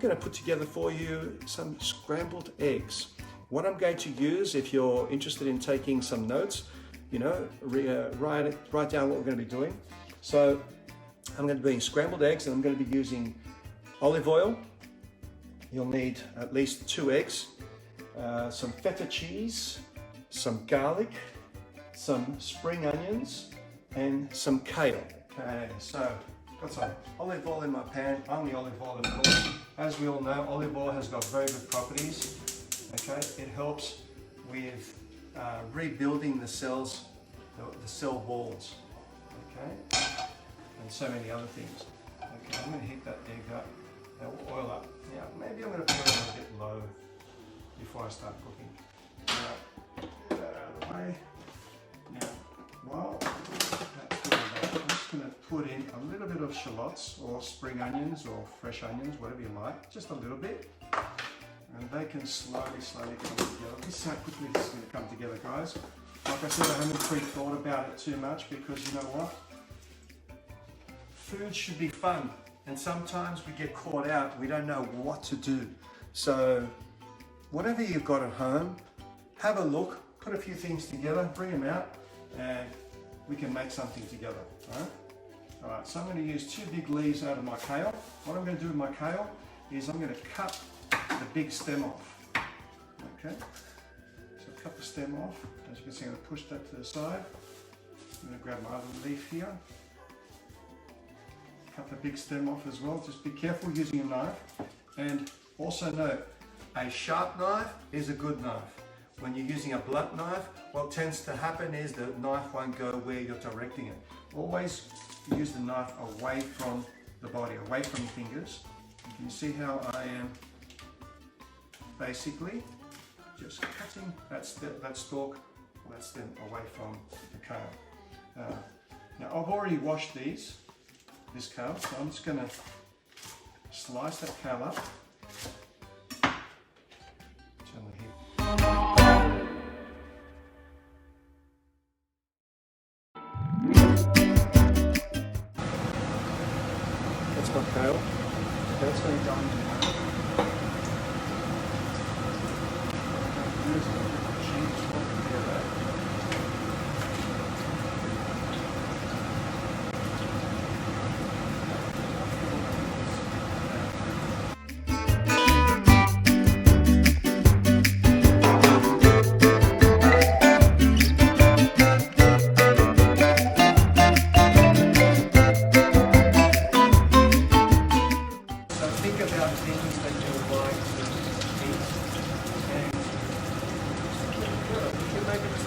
going to put together for you some scrambled eggs. What I'm going to use, if you're interested in taking some notes, you know, write down what we're going to be doing. So I'm going to be doing scrambled eggs, and I'm going to be using olive oil. You'll need at least 2 eggs, some feta cheese, some garlic, some spring onions, and some kale. Okay, so got some olive oil in my pan, only olive oil of course. As we all know, olive oil has got very good properties. Okay, it helps with rebuilding the cells, the cell walls. Okay, and so many other things. Okay, I'm going to heat that egg up, that oil up. Now, maybe I'm going to put it a bit low before I start cooking. Now, get that out of the way. Now, while that's doing that, I'm just going to put in a little bit of shallots or spring onions or fresh onions, whatever you like, just a little bit. And they can slowly come together. This is how quickly this is going to come together, guys. Like I said, I haven't pre-thought about it too much because you know what? Food should be fun. And sometimes we get caught out, we don't know what to do. So whatever you've got at home, have a look, put a few things together, bring them out, and we can make something together. All right, so I'm going to use 2 big leaves out of my kale. What I'm going to do with my kale is I'm going to cut the big stem off. Okay, so cut the stem off. As you can see, I'm going to push that to the side. I'm going to grab my other leaf here. Cut the big stem off as well. Just be careful using a knife. And also note, a sharp knife is a good knife. When you're using a blunt knife, what tends to happen is the knife won't go where you're directing it. Always use the knife away from the body, away from your fingers. You can see how I am basically just cutting that stalk, that stem away from the kale. Now I've already washed this kale, so I'm just going to slice that kale up. Turn the heat. That's my kale. That's going to go into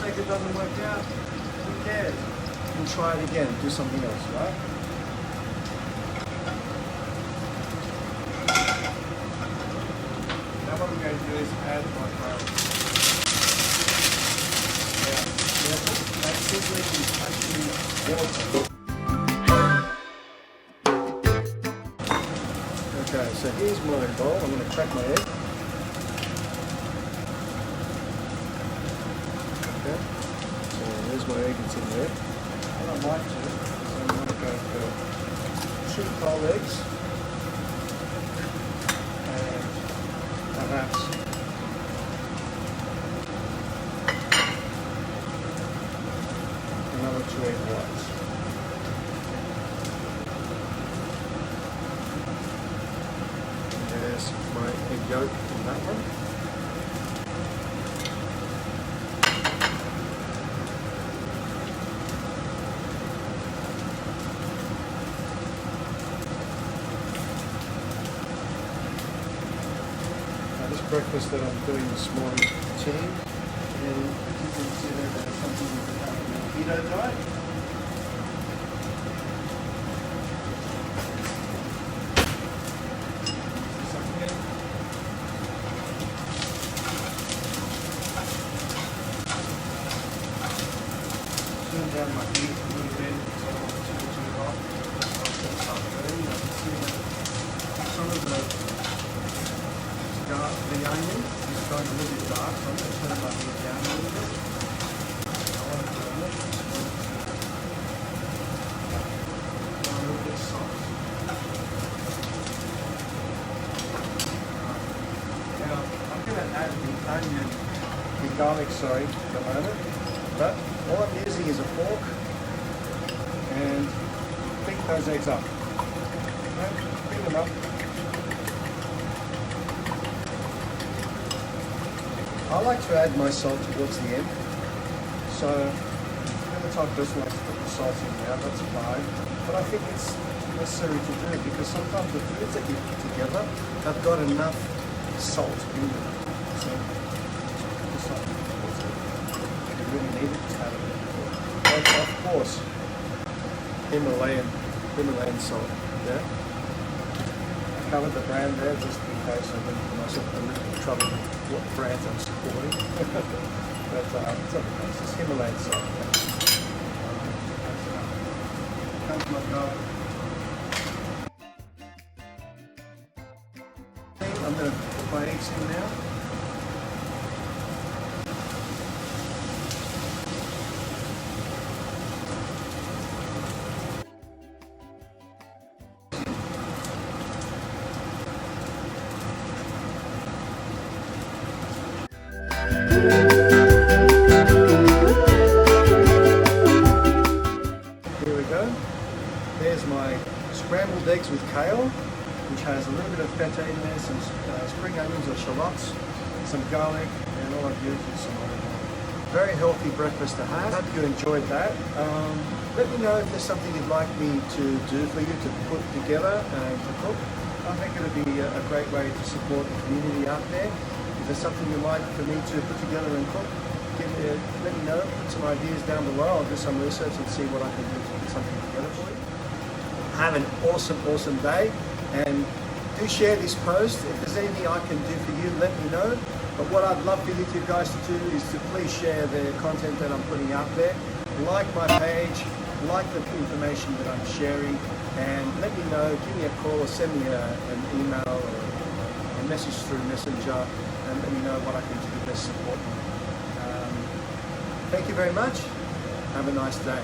if it doesn't work out, who cares? You can try it again, do something else, right? Now what we're going to do is add my kale. That simply is actually water. Okay, so here's my bowl. I'm going to crack my egg. Okay, so there's my egg, it's in there. What I might do is I'm going to go for 2 cold eggs and perhaps another 2 egg whites. There's my egg yolk in that one. Breakfast that I'm doing this morning, tea, and you can see there that it's something you can have in a keto diet. Turn down my heat a little bit so I don't want it too hot. I'll put some burning. I can see that some of the onion is going a little bit dark, so I'm going to turn my heat down a little bit. I want to burn it. A little bit soft. garlic, sorry, at the moment. But all I'm using is a fork and beat those eggs up. Okay, beat them up. I like to add my salt towards the end. So I'm the type of person who likes to put the salt in now, that's fine. But I think it's necessary to do it because sometimes the foods that you put together have got enough salt in them. So just like you really need it to have it. And of course, Himalayan salt. Yeah. I covered the brand there just in case I didn't put myself in a little bit of trouble with what brands I'm supporting. But it's okay. It's just Himalayan salt. Yeah. Comes my garlic. I'm going to put my eggs in now. Here we go. There's my scrambled eggs with kale, which has a little bit of feta in there, some spring onions or shallots, some garlic, and all I've used is some olive oil. Very healthy breakfast to have. Hope you enjoyed that. Let me know if there's something you'd like me to do for you to put together and to cook. I think it would be a great way to support the community out there. If there's something you'd like for me to put together and cook, let me know, put some ideas down below. I'll do some research and see what I can do to put something together for you. Have an awesome day, and do share this post. If there's anything I can do for you, let me know. But what I'd love for you two guys to do is to please share the content that I'm putting out there. Like my page, like the information that I'm sharing, and let me know, give me a call or send me an email or a message through Messenger, and let me know what I can do to best support you. Thank you very much. Have a nice day.